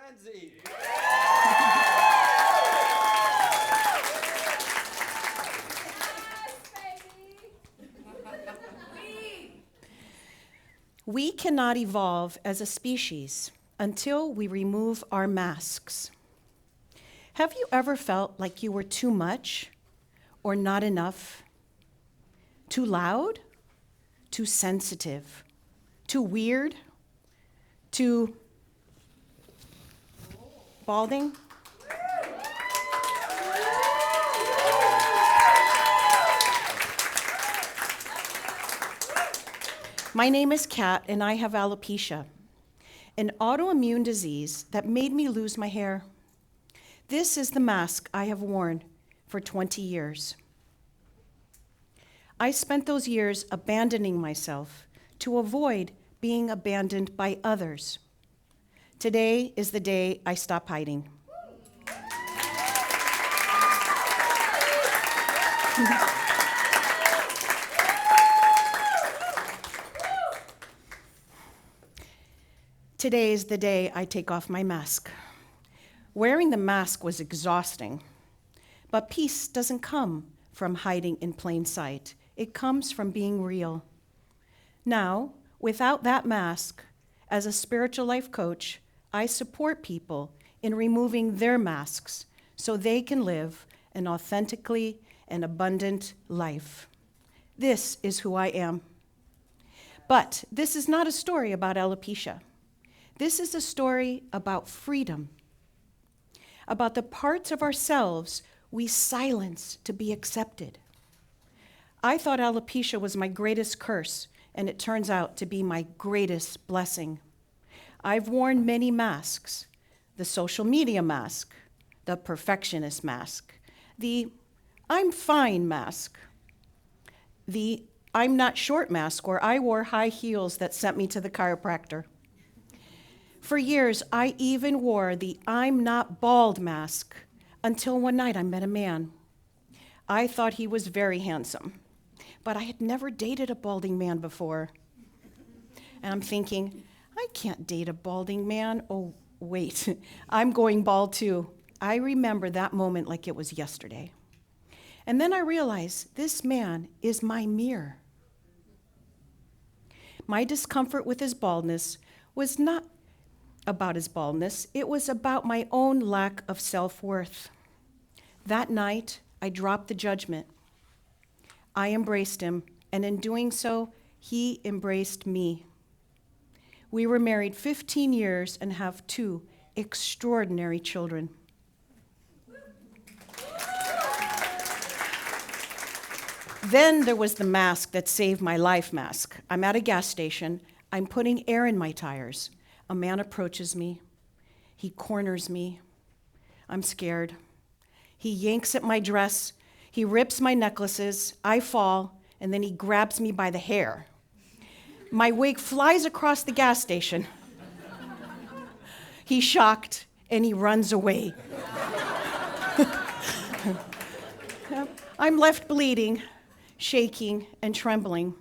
Marenzi. We cannot evolve as a species until we remove our masks. Have you ever felt like you were too much or not enough? Too loud? Too sensitive? Too weird? Too balding? My name is Kat, and I have alopecia, an autoimmune disease that made me lose my hair. This is the mask I have worn for 20 years. I spent those years abandoning myself to avoid being abandoned by others. Today is the day I stop hiding. Today is the day I take off my mask. Wearing the mask was exhausting, but peace doesn't come from hiding in plain sight. It comes from being real. Now, without that mask, as a spiritual life coach, I support people in removing their masks so they can live an authentically and abundant life. This is who I am. But this is not a story about alopecia. This is a story about freedom, about the parts of ourselves we silence to be accepted. I thought alopecia was my greatest curse, and it turns out to be my greatest blessing. I've worn many masks: the social media mask, the perfectionist mask, the I'm fine mask, the I'm not short mask, where I wore high heels that sent me to the chiropractor. For years, I even wore the I'm not bald mask until one night I met a man. I thought he was very handsome, but I had never dated a balding man before. And I'm thinking, I can't date a balding man. Oh, wait, I'm going bald too. I remember that moment like it was yesterday. And then I realized this man is my mirror. My discomfort with his baldness was not about his baldness. It was about my own lack of self-worth. That night, I dropped the judgment. I embraced him, and in doing so, he embraced me. We were married 15 years and have 2 extraordinary children. Then there was the mask that saved my life mask. I'm at a gas station. I'm putting air in my tires. A man approaches me. He corners me. I'm scared. He yanks at my dress. He rips my necklaces. I fall, and then he grabs me by the hair. My wig flies across the gas station. He's shocked, and he runs away. I'm left bleeding, shaking, and trembling.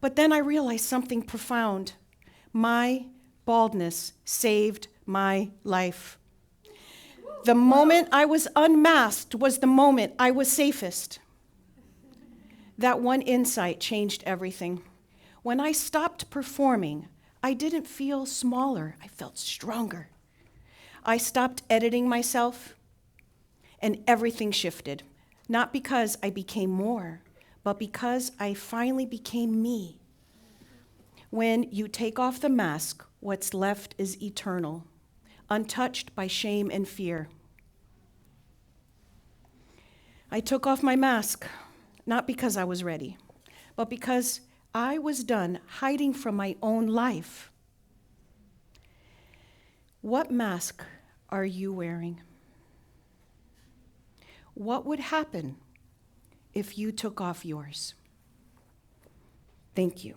But then I realized something profound. My baldness saved my life. The moment I was unmasked was the moment I was safest. That one insight changed everything. When I stopped performing, I didn't feel smaller. I felt stronger. I stopped editing myself, and everything shifted. Not because I became more, but because I finally became me. When you take off the mask, what's left is eternal, untouched by shame and fear. I took off my mask, not because I was ready, but because I was done hiding from my own life. What mask are you wearing? What would happen if you took off yours? Thank you.